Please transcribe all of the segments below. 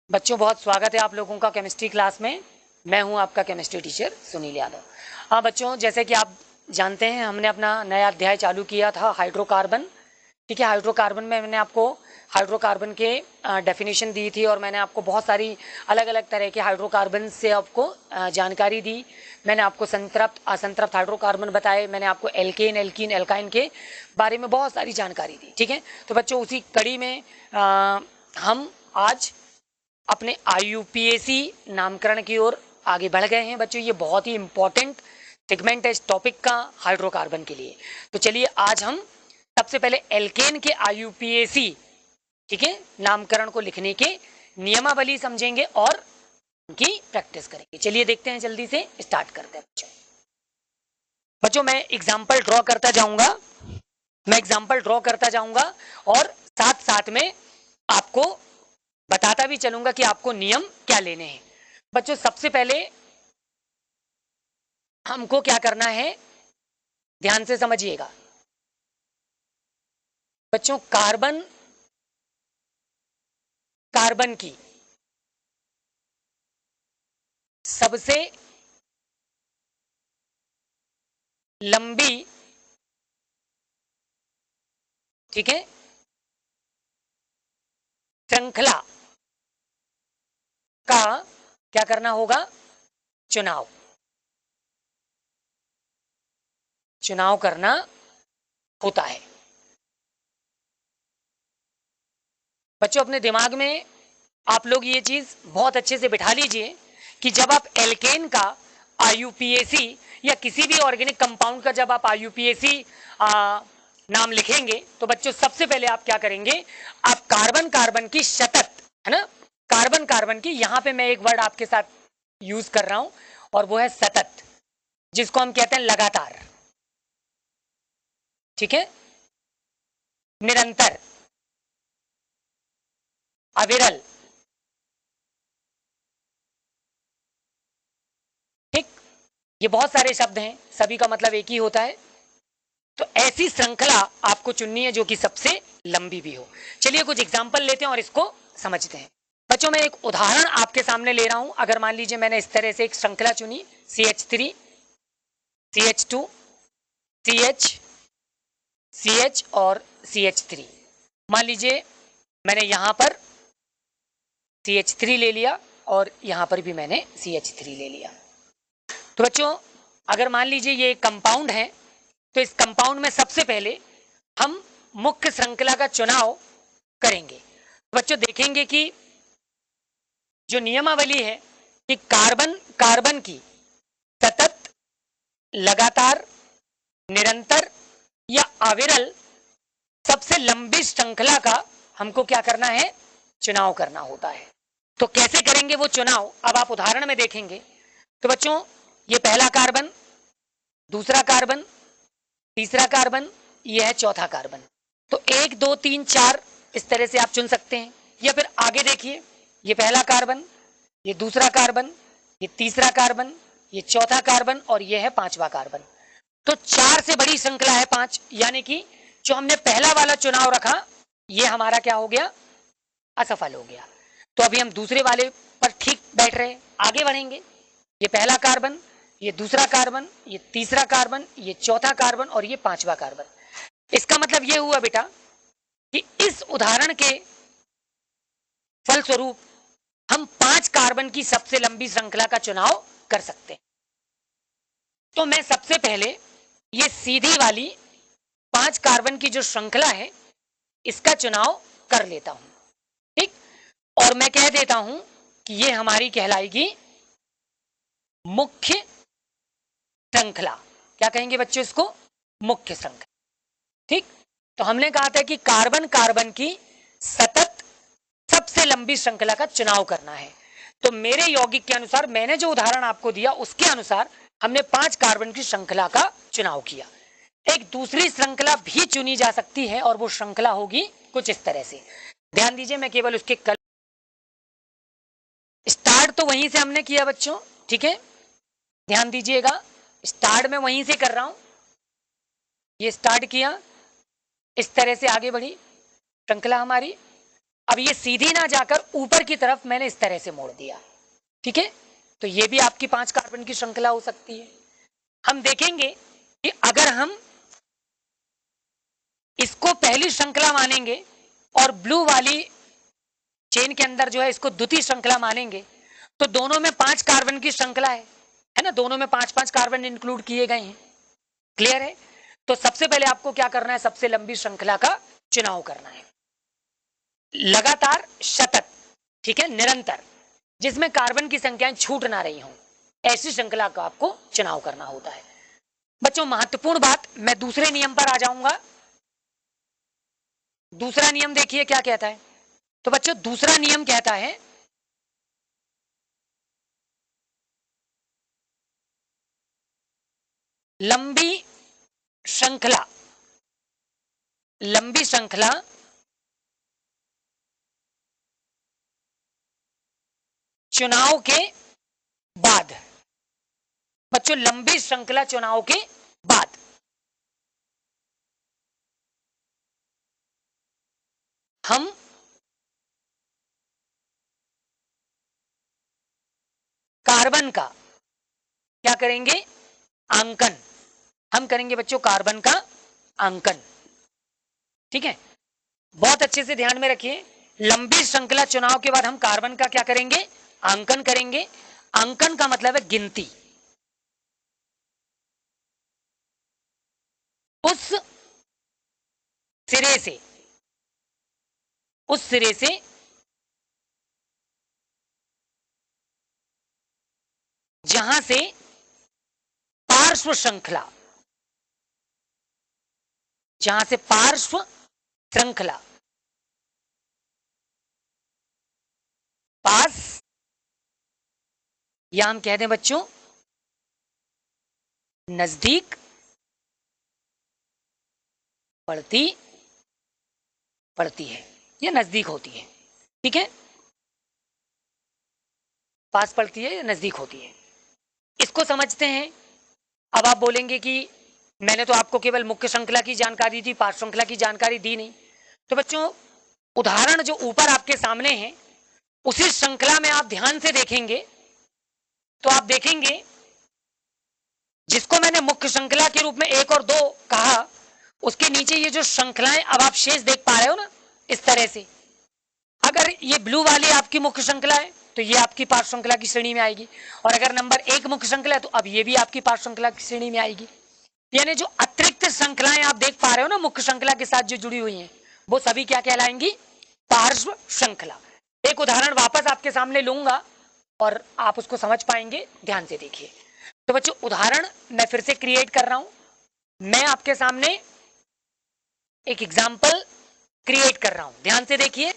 बच्चों बहुत स्वागत है आप लोगों का केमिस्ट्री क्लास में। मैं हूं आपका केमिस्ट्री टीचर सुनील यादव। हाँ बच्चों, जैसे कि आप जानते हैं हमने अपना नया अध्याय चालू किया था हाइड्रोकार्बन। ठीक है, हाइड्रोकार्बन में मैंने आपको हाइड्रोकार्बन के डेफिनेशन दी थी और मैंने आपको बहुत सारी अलग अलग तरह के हाइड्रोकार्बन से आपको जानकारी दी। मैंने आपको संतृप्त असंतृप्त हाइड्रोकार्बन बताए, मैंने आपको एल्केन एल्कीन एल्काइन के बारे में बहुत सारी जानकारी दी। ठीक है, तो बच्चों उसी कड़ी में हम आज अपने IUPAC नामकरण की ओर आगे बढ़ गए हैं। बच्चों ये बहुत ही इंपॉर्टेंट सेगमेंट है इस टॉपिक का हाइड्रोकार्बन के लिए। तो चलिए आज हम सबसे पहले एल्केन के IUPAC, ठीक है, नामकरण को लिखने के नियमावली समझेंगे और उनकी प्रैक्टिस करेंगे। चलिए देखते हैं, जल्दी से स्टार्ट करते हैं बच्चों। बच्चों मैं एग्जाम्पल ड्रॉ करता जाऊंगा और साथ साथ में आपको बताता भी चलूंगा कि आपको नियम क्या लेने हैं। बच्चों सबसे पहले हमको क्या करना है, ध्यान से समझिएगा। बच्चों कार्बन की सबसे लंबी, ठीक है, श्रृंखला का क्या करना होगा, चुनाव करना होता है। बच्चों अपने दिमाग में आप लोग ये चीज बहुत अच्छे से बिठा लीजिए कि जब आप एल्केन का IUPAC या किसी भी ऑर्गेनिक कंपाउंड का जब आप IUPAC नाम लिखेंगे तो बच्चों सबसे पहले आप क्या करेंगे, आप कार्बन की शतत, है ना, कार्बन की, यहां पे मैं एक वर्ड आपके साथ यूज कर रहा हूं और वो है सतत, जिसको हम कहते हैं लगातार, ठीक है, निरंतर, अविरल, ठीक, ये बहुत सारे शब्द हैं, सभी का मतलब एक ही होता है। तो ऐसी श्रृंखला आपको चुननी है जो कि सबसे लंबी भी हो। चलिए कुछ एग्जाम्पल लेते हैं और इसको समझते हैं। बच्चों मैं एक उदाहरण आपके सामने ले रहा हूं। अगर मान लीजिए मैंने इस तरह से एक श्रृंखला चुनी, CH3 CH2 CH CH और CH3। मान लीजिए मैंने यहां पर CH3 ले लिया और यहां पर भी मैंने CH3 ले लिया। तो बच्चों अगर मान लीजिए ये एक कंपाउंड है तो इस कंपाउंड में सबसे पहले हम मुख्य श्रृंखला का चुनाव करेंगे। बच्चों देखेंगे कि जो नियमावली है कि कार्बन की सतत, लगातार, निरंतर या अविरल सबसे लंबी श्रृंखला का हमको क्या करना है, चुनाव करना होता है। तो कैसे करेंगे वो चुनाव, अब आप उदाहरण में देखेंगे। तो बच्चों ये पहला कार्बन, दूसरा कार्बन, तीसरा कार्बन, यह है चौथा कार्बन। तो 1 2 3 4 इस तरह से आप चुन सकते हैं। या फिर आगे देखिए, ये पहला कार्बन, ये दूसरा कार्बन, ये तीसरा कार्बन, ये चौथा कार्बन और ये है पांचवा कार्बन। तो 4 से बड़ी श्रृंखला है 5, यानी कि जो हमने पहला वाला चुनाव रखा ये हमारा क्या हो गया, असफल हो गया। तो अभी हम दूसरे वाले पर ठीक बैठ रहे, आगे बढ़ेंगे। ये पहला कार्बन, ये दूसरा कार्बन, ये तीसरा कार्बन, ये चौथा कार्बन और ये पांचवा कार्बन। इसका मतलब ये हुआ बेटा कि इस उदाहरण के फलस्वरूप हम 5 कार्बन की सबसे लंबी श्रृंखला का चुनाव कर सकते हैं। तो मैं सबसे पहले ये सीधी वाली 5 कार्बन की जो श्रृंखला है इसका चुनाव कर लेता हूं, ठीक, और मैं कह देता हूं कि ये हमारी कहलाएगी मुख्य श्रृंखला। क्या कहेंगे बच्चों इसको, मुख्य श्रृंखला, ठीक। तो हमने कहा था कि कार्बन की सतत सबसे लंबी श्रृंखला का चुनाव करना है। तो मेरे यौगिक के अनुसार, मैंने जो उदाहरण आपको दिया उसके अनुसार हमने 5 कार्बन की श्रृंखला का चुनाव किया। एक दूसरी श्रृंखला भी चुनी जा सकती है और वो श्रृंखला होगी कुछ इस तरह से। ध्यान दीजिए, मैं केवल उसके स्टार्ट तो वहीं से हमने किया बच्चों, ठीक है, ध्यान दीजिएगा, स्टार्ट में वहीं से कर रहा हूं। ये स्टार्ट किया, इस तरह से आगे बढ़ी श्रृंखला हमारी। अब ये सीधी ना जाकर ऊपर की तरफ मैंने इस तरह से मोड़ दिया, ठीक है। तो ये भी आपकी 5 कार्बन की श्रृंखला हो सकती है। हम देखेंगे कि अगर हम इसको पहली श्रृंखला मानेंगे और ब्लू वाली चेन के अंदर जो है इसको द्वितीय श्रृंखला मानेंगे, तो दोनों में 5 कार्बन की श्रृंखला है ना, दोनों में 5-5 कार्बन इंक्लूड किए गए हैं। क्लियर है? तो सबसे पहले आपको क्या करना है, सबसे लंबी श्रृंखला का चुनाव करना है, लगातार सतत, ठीक है, निरंतर, जिसमें कार्बन की संख्याएं छूट ना रही हों, ऐसी श्रृंखला का आपको चुनाव करना होता है। बच्चों महत्वपूर्ण बात, मैं दूसरे नियम पर आ जाऊंगा। दूसरा नियम देखिए क्या कहता है। तो बच्चों दूसरा नियम कहता है लंबी श्रृंखला चुनाव के बाद, बच्चों लंबी श्रृंखला चुनाव के बाद हम कार्बन का क्या करेंगे, अंकन। हम करेंगे बच्चों कार्बन का अंकन, ठीक है। बहुत अच्छे से ध्यान में रखिए, लंबी श्रृंखला चुनाव के बाद हम कार्बन का क्या करेंगे, अंकन करेंगे। अंकन का मतलब है गिनती। उस सिरे से जहां से पार्श्व श्रृंखला, पास, या हम कह दें बच्चों नजदीक पड़ती है या नजदीक होती है, ठीक है, पास पड़ती है या नजदीक होती है, इसको समझते हैं। अब आप बोलेंगे कि मैंने तो आपको केवल मुख्य श्रृंखला की जानकारी दी, पार्श्व श्रृंखला की जानकारी दी नहीं। तो बच्चों उदाहरण जो ऊपर आपके सामने है, उसी श्रृंखला में आप ध्यान से देखेंगे तो आप देखेंगे जिसको मैंने मुख्य श्रृंखला के रूप में 1 और 2 कहा, उसके नीचे ये जो श्रृंखलाएं अब आप शेष देख पा रहे हो ना, इस तरह से, अगर ये ब्लू वाली आपकी मुख्य श्रृंखला है तो ये आपकी पार्श्व श्रृंखला की श्रेणी में आएगी, और अगर नंबर 1 मुख्य श्रृंखला है तो अब ये भी आपकी पार्श्व श्रृंखला की श्रेणी में आएगी। यानी जो अतिरिक्त श्रृंखलाएं आप देख पा रहे हो ना मुख्य श्रृंखला के साथ जो जुड़ी हुई हैं, वो सभी क्या कहलाएंगी, पार्श्व श्रृंखला। एक उदाहरण वापस आपके सामने लूंगा और आप उसको समझ पाएंगे, ध्यान से देखिए। तो बच्चों उदाहरण मैं फिर से क्रिएट कर रहा हूं, मैं आपके सामने एक एग्जाम्पल क्रिएट कर रहा हूं, ध्यान से देखिए।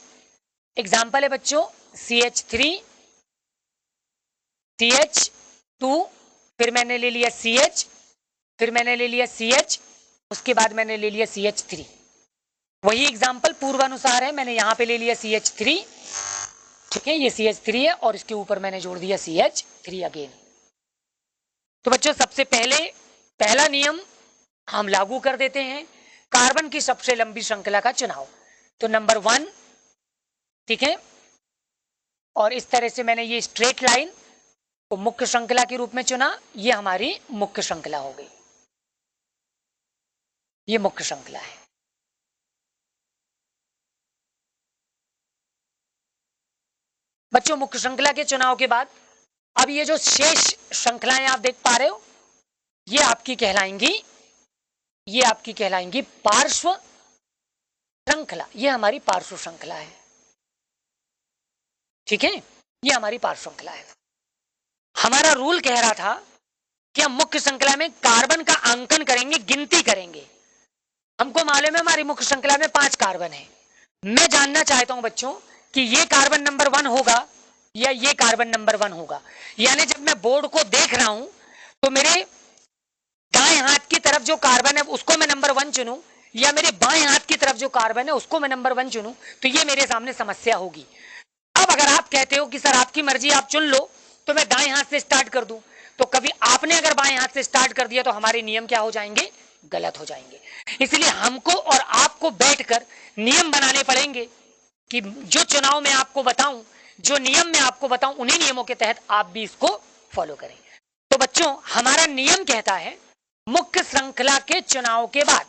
एग्जाम्पल है बच्चों CH3 CH2, फिर मैंने ले लिया CH, फिर मैंने ले लिया CH, उसके बाद मैंने ले लिया CH3। वही एग्जाम्पल पूर्वानुसार है, मैंने यहां पे ले लिया CH3, ठीक है, ये CH3 है और इसके ऊपर मैंने जोड़ दिया CH3 अगेन। तो बच्चों सबसे पहले पहला नियम हम लागू कर देते हैं, कार्बन की सबसे लंबी श्रृंखला का चुनाव। तो नंबर 1, ठीक है, और इस तरह से मैंने ये स्ट्रेट लाइन को मुख्य श्रृंखला के रूप में चुना, ये हमारी मुख्य श्रृंखला हो गई, ये मुख्य श्रृंखला है। बच्चों मुख्य श्रृंखला के चुनाव के बाद अब ये जो शेष श्रृंखलाएं आप देख पा रहे हो, ये आपकी कहलाएंगी पार्श्व श्रृंखला। ये हमारी पार्श्व श्रृंखला है, ठीक है, ये हमारी पार्श्व श्रृंखला है। हमारा रूल कह रहा था कि हम मुख्य श्रृंखला में कार्बन का अंकन करेंगे, गिनती करेंगे। हमको मालूम है हमारी मुख्य श्रृंखला में 5 कार्बन है। मैं जानना चाहता हूं बच्चों कि ये कार्बन नंबर 1 होगा या ये कार्बन नंबर 1 होगा। यानी जब मैं बोर्ड को देख रहा हूं तो मेरे दाएं हाथ की तरफ जो कार्बन है उसको मैं नंबर 1 चुनूं, या मेरे बाएं हाथ की तरफ जो कार्बन है उसको मैं नंबर 1 चुनूं, तो ये मेरे सामने समस्या होगी। अब अगर आप कहते हो कि सर आपकी मर्जी, आप चुन लो, तो मैं दाएं हाथ से स्टार्ट कर दूं, तो कभी आपने अगर बाएं हाथ से स्टार्ट कर दिया तो हमारे नियम क्या हो जाएंगे, गलत हो जाएंगे। इसलिए हमको और आपको बैठकर नियम बनाने पड़ेंगे कि जो चुनाव मैं आपको बताऊं, जो नियम मैं आपको बताऊं, उन्हीं नियमों के तहत आप भी इसको फॉलो करें। तो बच्चों, हमारा नियम कहता है मुख्य श्रृंखला के चुनाव के बाद,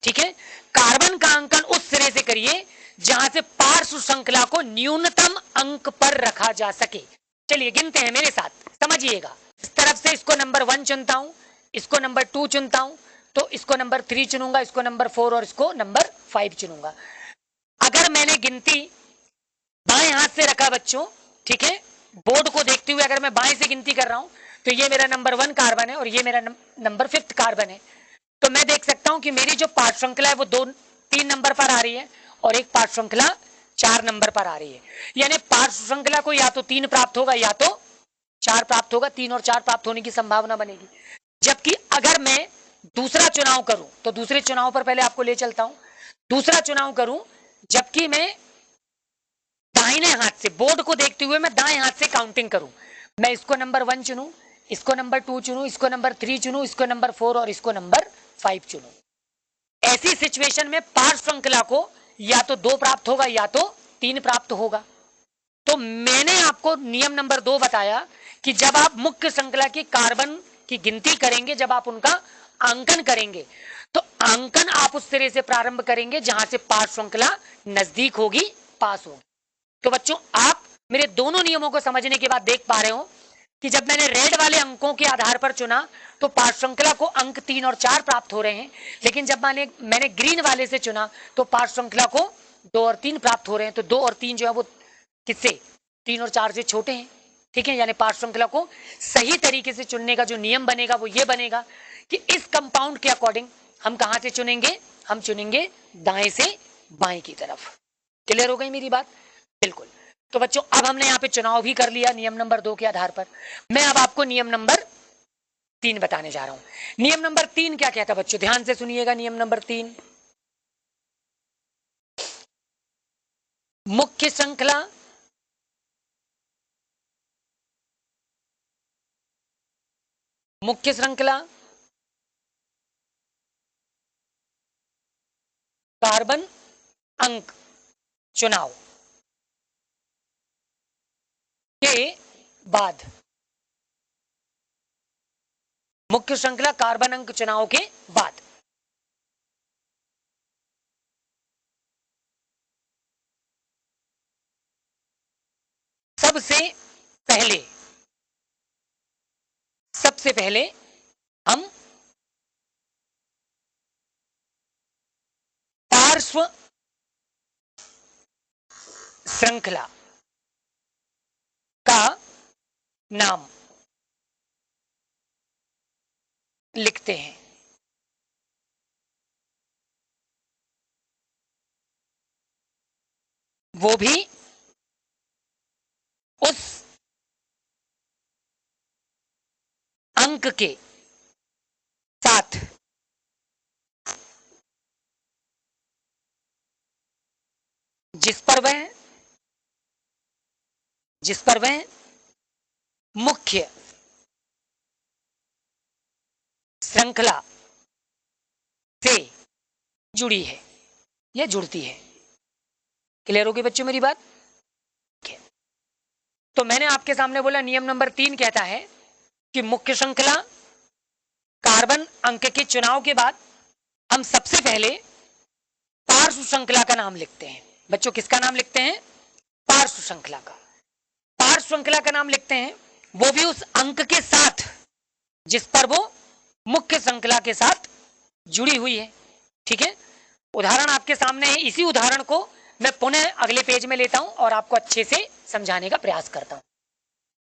ठीक है, कार्बन का अंकन उस सिरे से करिए जहां से पार्श्व श्रृंखला को न्यूनतम अंक पर रखा जा सके। चलिए गिनते हैं मेरे साथ, समझिएगा। इस तरफ से इसको नंबर 1 चुनता हूं, इसको नंबर 2 चुनता हूं, तो इसको नंबर 3 चुनूंगा, इसको नंबर 4 और इसको नंबर 5 चुनूंगा। अगर मैंने गिनती बाएं हाथ से रखा बच्चों, ठीक है, बोर्ड को देखते हुए अगर मैं बाएं से गिनती कर रहा हूं, तो ये मेरा नंबर 1 कार्बन है और ये मेरा नंबर 5 कार्बन है। तो मैं देख सकता हूं कि मेरी जो पार्श्व श्रृंखला है वो 3 नंबर पर आ रही है और एक पार्श्व श्रृंखला 4 नंबर पर आ रही है। यानी पार्श्व श्रृंखला को या तो 3 प्राप्त होगा या तो 4 प्राप्त होगा, 3 और 4 प्राप्त होने की संभावना बनेगी। जबकि अगर मैं दूसरा चुनाव करूं, तो दूसरे चुनाव पर पहले आपको ले चलता हूं। दूसरा चुनाव करूं, जबकि मैं दाहिने हाथ से, बोर्ड को देखते हुए मैं दाएं हाथ से काउंटिंग करूं, मैं इसको नंबर 1 चुनूं, इसको नंबर 2 चुनूं, इसको नंबर 3 चुनूं, इसको नंबर 4 और इसको नंबर 5 चुनूं। ऐसी सिचुएशन में पार्श्व श्रृंखला को या तो 2 प्राप्त होगा या तो 3 प्राप्त होगा। तो मैंने आपको नियम नंबर 2 बताया कि जब आप मुख्य श्रृंखला की कार्बन की गिनती करेंगे, जब आप उनका अंकन करेंगे, तो अंकन आप उस सिरे से प्रारंभ करेंगे जहां से पार्श्व श्रृंखला नजदीक होगी, पास होगी। तो बच्चों, आप मेरे दोनों नियमों को समझने के बाद देख पा रहे हो कि जब मैंने रेड वाले अंकों के आधार पर चुना तो पार्श्व श्रृंखला को अंक 3 और 4 प्राप्त हो रहे हैं, लेकिन जब मैंने ग्रीन वाले से चुना तो पार्श्व श्रृंखला को 2 और 3 प्राप्त हो रहे हैं। तो 2 और 3 जो है वो किससे, 3 और 4 से छोटे हैं, ठीक है। यानी पार्श्व श्रृंखला को सही तरीके से चुनने का जो नियम बनेगा वो ये बनेगा कि इस कंपाउंड के अकॉर्डिंग हम कहां से चुनेंगे, हम चुनेंगे दाएं से बाएं की तरफ। क्लियर हो गई मेरी बात? बिल्कुल। तो बच्चों, अब हमने यहां पे चुनाव भी कर लिया नियम नंबर 2 के आधार पर। मैं अब आपको नियम नंबर 3 बताने जा रहा हूं। नियम नंबर 3 क्या कहता है बच्चों, ध्यान से सुनिएगा। नियम नंबर 3, मुख्य श्रृंखला कार्बन अंक चुनाव के बाद, मुख्य श्रृंखला कार्बन अंक चुनाव के बाद सबसे पहले हम पार्श्व श्रृंखला का नाम लिखते हैं। वो भी उस अंक के साथ जिस पर वह मुख्य श्रृंखला से जुड़ी है या जुड़ती है। क्लियर होगी बच्चों मेरी बात? तो मैंने आपके सामने बोला नियम नंबर 3 कहता है कि मुख्य श्रृंखला कार्बन अंक के चुनाव के बाद हम सबसे पहले पार्श्व श्रृंखला का नाम लिखते हैं। बच्चों, किसका नाम लिखते हैं? पार्श्व श्रृंखला का। पार्श्व श्रृंखला का नाम लिखते हैं, वो भी उस अंक के साथ जिस पर वो मुख्य श्रृंखला के साथ जुड़ी हुई है, ठीक है। उदाहरण आपके सामने है, इसी उदाहरण को मैं पुनः अगले पेज में लेता हूं और आपको अच्छे से समझाने का प्रयास करता हूं।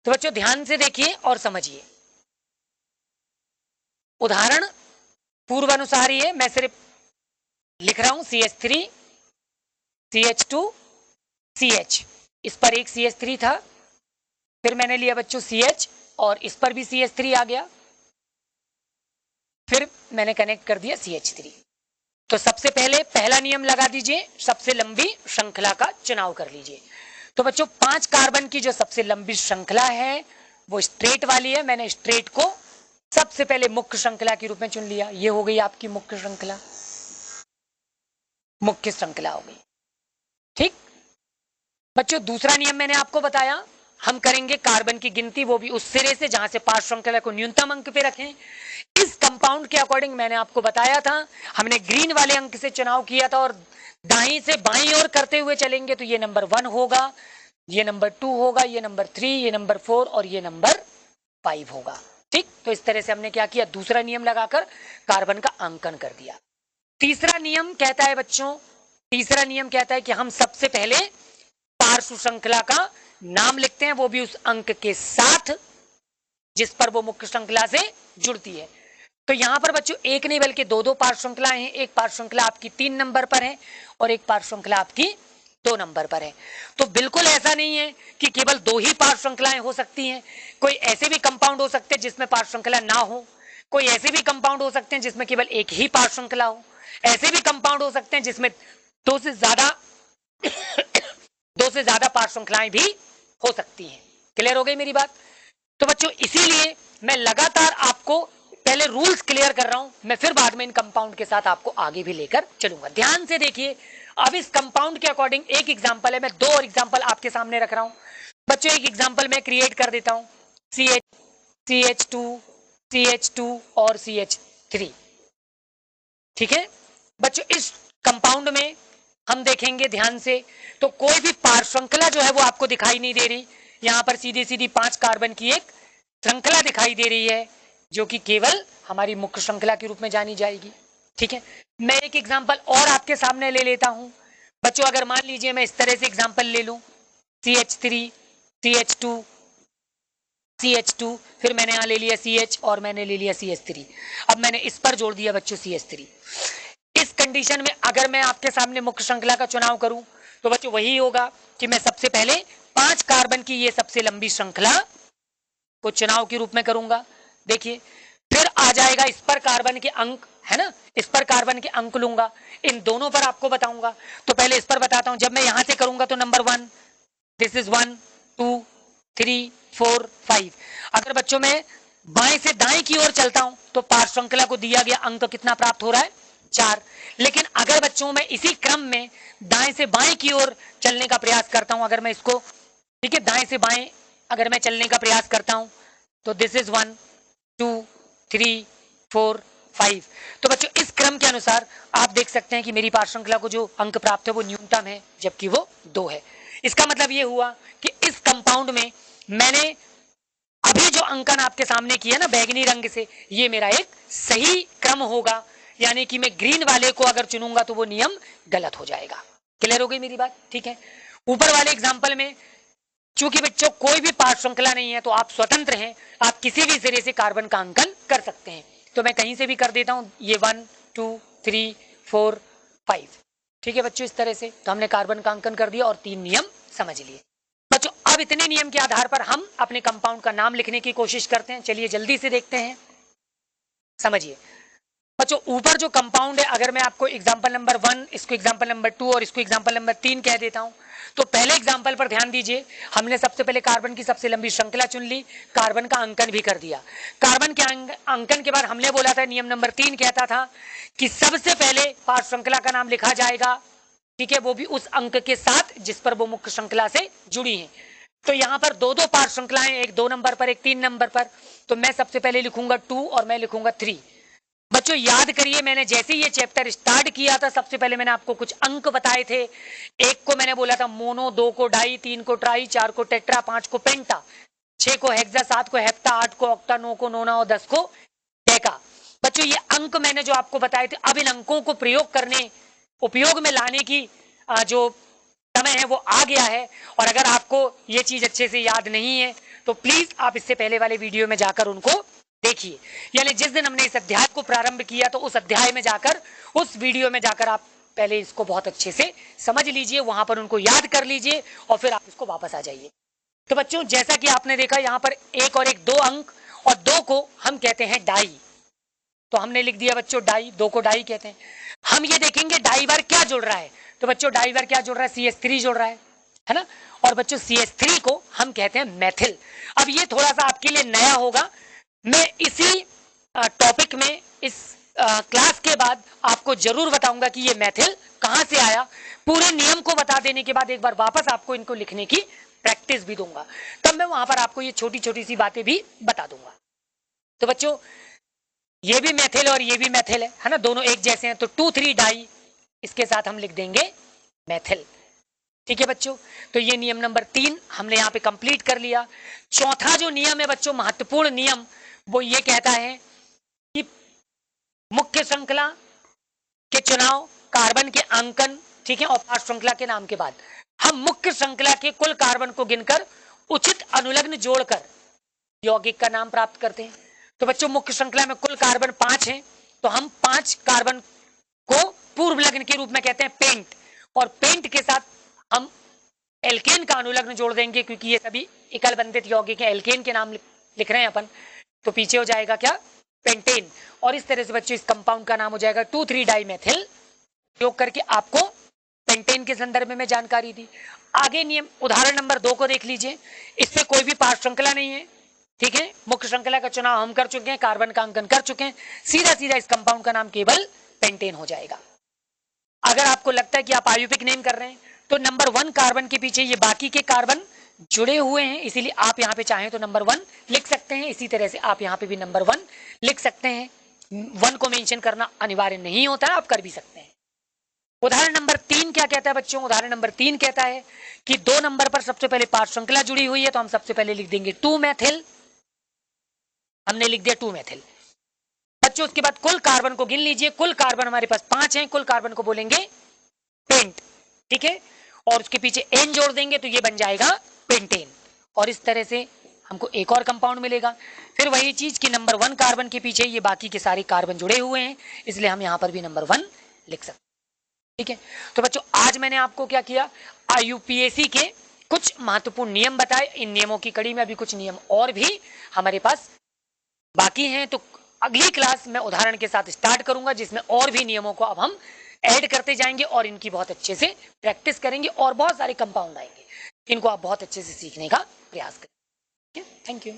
तो बच्चों, ध्यान से देखिए और समझिए। उदाहरण पूर्व अनुसार ही है, मैं सिर्फ लिख रहा हूं CH3 CH2 CH। इस पर एक CH3 था, फिर मैंने लिया बच्चों CH और इस पर भी CH3 आ गया, फिर मैंने कनेक्ट कर दिया CH3। तो सबसे पहले पहला नियम लगा दीजिए, सबसे लंबी श्रृंखला का चुनाव कर लीजिए। तो बच्चों, 5 कार्बन की जो सबसे लंबी श्रृंखला है वो स्ट्रेट वाली है। मैंने स्ट्रेट को सबसे पहले मुख्य श्रृंखला के रूप में चुन लिया। ये हो गई आपकी मुख्य श्रृंखला, हो गई। ठीक बच्चों, दूसरा नियम मैंने आपको बताया, हम करेंगे कार्बन की गिनती, वो भी उस सिरे से जहां से पार्श्व श्रृंखला को न्यूनतम अंक पे रखें। इस कंपाउंड के अकॉर्डिंग मैंने आपको बताया था, हमने ग्रीन वाले अंक से चुनाव किया था और दाई से बाई ओर करते हुए चलेंगे तो ये नंबर 1 होगा, ये नंबर 2 होगा, ये नंबर 3, ये नंबर 4 और ये नंबर 5 होगा। ठीक, तो इस तरह से हमने क्या किया, दूसरा नियम लगाकर कार्बन का अंकन कर दिया। तीसरा नियम कहता है बच्चों, तीसरा नियम कहता है कि हम सबसे पहले पार्श्व श्रृंखला का नाम लिखते हैं, वो भी उस अंक के साथ जिस पर वो मुख्य श्रृंखला से जुड़ती है। तो यहां पर बच्चों एक नहीं बल्कि दो पार्श्व श्रृंखलाएं हैं, एक पार्श्व श्रृंखला आपकी 3 नंबर पर है और एक पार्श्व श्रृंखला आपकी 2 नंबर पर है। तो बिल्कुल ऐसा नहीं है कि केवल 2 ही पार्श्व श्रृंखलाएं हो सकती हैं, कोई ऐसे भी कंपाउंड हो सकते हैं जिसमें पार्श्व श्रृंखला ना हो, कोई ऐसे भी कंपाउंड हो सकते हैं जिसमें केवल एक ही पार्श्व श्रृंखला हो, ऐसे भी कंपाउंड हो सकते हैं जिसमें दो से ज्यादा पार्श्व श्रृंखलाएं भी हो सकती हैं। क्लियर हो गई मेरी बात? तो बच्चों इसीलिए मैं लगातार आपको पहले रूल्स क्लियर कर रहा हूं, मैं फिर बाद में इन कंपाउंड के साथ आपको आगे भी लेकर चलूंगा। ध्यान से देखिए, अब इस कंपाउंड के अकॉर्डिंग एक एग्जांपल है, मैं 2 और एग्जांपल आपके सामने रख रहा हूं। बच्चों एक एग्जांपल मैं क्रिएट कर देता हूं, CH2 CH2 और CH3। ठीक है बच्चों, इस कंपाउंड में हम देखेंगे ध्यान से तो कोई भी पार्श्व श्रृंखला जो है वो आपको दिखाई नहीं दे रही। यहां पर सीधी सीधी 5 कार्बन की एक श्रृंखला दिखाई दे रही है जो कि केवल हमारी मुख्य श्रृंखला के रूप में जानी जाएगी। ठीक है, मैं एक एग्जांपल और आपके सामने ले लेता हूं बच्चों। अगर मान लीजिए मैं इस तरह से एग्जांपल ले लूं, CH3 CH2 CH2, फिर मैंने यहां ले लिया CH और मैंने ले लिया CH3। अब मैंने इस पर जोड़ दिया बच्चों CH3। इस कंडीशन में अगर मैं आपके सामने मुख्य श्रृंखला का चुनाव करूं तो बच्चों वही होगा कि मैं सबसे पहले 5 कार्बन की ये सबसे लंबी श्रृंखला को चुनाव के रूप में करूंगा। देखिए फिर आ जाएगा इस पर कार्बन के अंक, है ना, इस पर कार्बन के अंक लूंगा, इन दोनों पर आपको बताऊंगा। तो पहले इस पर बताता हूं, जब मैं यहां से करूंगा तो नंबर 1, दिस इज 1 2 3 4 5। अगर बच्चों मैं बाएं से दाएं की ओर चलता हूं तो पार्श्व श्रृंखला को दिया गया अंक कितना प्राप्त हो रहा है, 4। लेकिन अगर बच्चों मैं इसी क्रम में दाएं से बाएं की ओर चलने का प्रयास करता हूं, अगर मैं इसको, ठीक है, दाएं से बाएं अगर मैं चलने का प्रयास करता हूं तो दिस इज 1 2 3 4 5। तो बच्चों इस क्रम के अनुसार आप देख सकते हैं कि मेरी पार्श्व श्रृंखला को जो अंक प्राप्त है वो न्यूनतम है, जबकि वो 2 है। इसका मतलब ये हुआ कि इस कंपाउंड में मैंने अभी जो अंकन आपके सामने किया ना बैगनी रंग से, ये मेरा एक सही क्रम होगा, यानी कि मैं ग्रीन वाले को अगर चुनूंगा तो वो नियम गलत हो जाएगा। क्लियर हो गई मेरी बात? ठीक है, ऊपर वाले एग्जांपल में चूंकि बच्चों कोई भी पार्श्व श्रृंखला नहीं है तो आप स्वतंत्र हैं, आप किसी भी सिरे से कार्बन का अंकन कर सकते हैं। तो मैं कहीं से भी कर देता हूं, ये 1 2 3 4 5। ठीक है बच्चों, इस तरह से तो हमने कार्बन का अंकन कर दिया और 3 नियम समझ लिए। बच्चों अब इतने नियम के आधार पर हम अपने कंपाउंड का नाम लिखने की कोशिश करते हैं। चलिए जल्दी से देखते हैं, समझिए बच्चों। ऊपर जो कंपाउंड है, अगर मैं आपको एग्जांपल नंबर 1, इसको एग्जांपल नंबर 2 और इसको एग्जांपल नंबर 3 कह देता हूं, तो पहले एग्जांपल पर ध्यान दीजिए। हमने सबसे पहले कार्बन की सबसे लंबी श्रृंखला चुन ली, कार्बन का अंकन भी कर दिया। कार्बन के अंकन के बाद हमने बोला था, नियम नंबर 3 कहता था कि सबसे पहले पार्श्व श्रृंखला का नाम लिखा जाएगा, ठीक है, वो भी उस अंक के साथ जिस पर वो मुख्य श्रृंखला से जुड़ी है। तो यहां पर 2 पार्श्व श्रृंखलाएं, एक 2 नंबर पर, एक 3 नंबर पर। तो मैं सबसे पहले लिखूंगा 2 और मैं लिखूंगा 3। बच्चों याद करिए, मैंने जैसे ये चैप्टर स्टार्ट किया था सबसे पहले मैंने आपको कुछ अंक बताए थे। एक को मैंने बोला था मोनो, 2 को डाई, 3 को ट्राई, 4 को टेट्रा, 5 को पेंटा, 6 को हेक्सा, 7 को हेप्टा, 8 को ऑक्टा, 9 को नोना और 10 को डेका। बच्चों ये अंक मैंने जो आपको बताए थे, अब इन अंकों को उपयोग में लाने की जो समय है वो आ गया है। और अगर आपको ये चीज अच्छे से याद नहीं है तो प्लीज आप इससे पहले वाले वीडियो में जाकर उनको देखिए, यानी जिस दिन हमने इस अध्याय को प्रारंभ किया तो उस अध्याय में जाकर, उस वीडियो में जाकर आप पहले इसको बहुत अच्छे से समझ लीजिए, वहां पर उनको याद कर लीजिए और फिर आप इसको वापस आ जाइए। तो बच्चों जैसा कि आपने देखा यहाँ पर एक और एक 2 अंक, और 2 को हम कहते हैं डाई। तो हमने लिख दिया बच्चों डाई, 2 को डाई कहते हैं। हम ये देखेंगे डाई बार क्या जुड़ रहा है, तो बच्चों डाई बार क्या जुड़ रहा है, CH3 जुड़ रहा है ना। और बच्चों CH3 को हम कहते हैं मैथिल। अब ये थोड़ा सा आपके लिए नया होगा, मैं इसी टॉपिक में, इस क्लास के बाद आपको जरूर बताऊंगा कि ये मेथिल कहां से आया। पूरे नियम को बता देने के बाद एक बार वापस आपको इनको लिखने की प्रैक्टिस भी दूंगा, तब मैं वहां पर आपको ये छोटी छोटी सी बातें भी बता दूंगा। तो बच्चों ये भी मेथिल और ये भी मेथिल है ना, दोनों एक जैसे हैं, तो 2,3 डाई, इसके साथ हम लिख देंगे मेथिल। ठीक है बच्चों, तो ये नियम नंबर 3 हमने यहाँ पे कंप्लीट कर लिया। चौथा जो नियम है बच्चों, महत्वपूर्ण नियम, वो ये कहता है कि मुख्य श्रृंखला के चुनाव, कार्बन के अंकन, ठीक है, और पार्श्व श्रृंखला के नाम के बाद हम मुख्य श्रृंखला के कुल कार्बन को गिनकर उचित अनुलग्न जोड़कर यौगिक का नाम प्राप्त करते हैं। तो बच्चों मुख्य श्रृंखला में कुल कार्बन 5 हैं, तो हम 5 कार्बन को पूर्व लग्न के रूप में कहते हैं पेंट, और पेंट के साथ हम एल्केन का अनुलग्न जोड़ देंगे, क्योंकि ये सभी एकल बंधित यौगिक हैं, एल्केन के नाम लिख रहे हैं अपन, तो पीछे हो जाएगा क्या, पेंटेन। और इस तरह से बच्चों इस कंपाउंड का नाम हो जाएगा 2,3 डाई मेथिल। उपयोग करके आपको पेंटेन के संदर्भ में जानकारी दी। आगे नियम उदाहरण नंबर 2 को देख लीजिए, इससे कोई भी पार्श्व श्रृंखला नहीं है, ठीक है, मुख्य श्रृंखला का चुनाव हम कर चुके हैं, कार्बन का अंकन कर चुके हैं, सीधा सीधा इस कंपाउंड का नाम केवल पेंटेन हो जाएगा। अगर आपको लगता है कि आप आयुपिक नेम कर रहे हैं, तो नंबर 1 कार्बन के पीछे ये बाकी के कार्बन जुड़े हुए हैं, इसीलिए आप यहाँ पे चाहें तो नंबर 1 लिख सकते हैं। इसी तरह से आप यहाँ पे भी नंबर 1 लिख सकते हैं, 1 को मेंशन करना अनिवार्य नहीं होता है, आप कर भी सकते हैं। उदाहरण नंबर 3 क्या कहता है बच्चों, उदाहरण नंबर 3 कहता है कि 2 नंबर पर सबसे पहले पार्श्व श्रृंखला जुड़ी हुई है, तो हम सबसे पहले लिख देंगे 2 मेथिल, हमने लिख दिया 2 मेथिल। बच्चों उसके बाद कुल कार्बन को गिन लीजिए, कुल कार्बन हमारे पास 5 हैं, कुल कार्बन को बोलेंगे पेंट, ठीक है, और उसके पीछे एन जोड़ देंगे तो ये बन जाएगा पेंटेन, और इस तरह से हमको एक और कंपाउंड मिलेगा। फिर वही चीज कि नंबर 1 कार्बन के पीछे ये बाकी के सारे कार्बन जुड़े हुए हैं, इसलिए हम यहां पर भी नंबर 1 लिख सकते हैं, ठीक है। तो बच्चों आज मैंने आपको क्या किया, आईयूपीएसी के कुछ महत्वपूर्ण नियम बताए। इन नियमों की कड़ी में अभी कुछ नियम और भी हमारे पास बाकी हैं, तो अगली क्लास में उदाहरण के साथ स्टार्ट करूंगा, जिसमें और भी नियमों को अब हम ऐड करते जाएंगे और इनकी बहुत अच्छे से प्रैक्टिस करेंगे, और बहुत सारे कंपाउंड आएंगे, इनको आप बहुत अच्छे से सीखने का प्रयास करें। Thank you.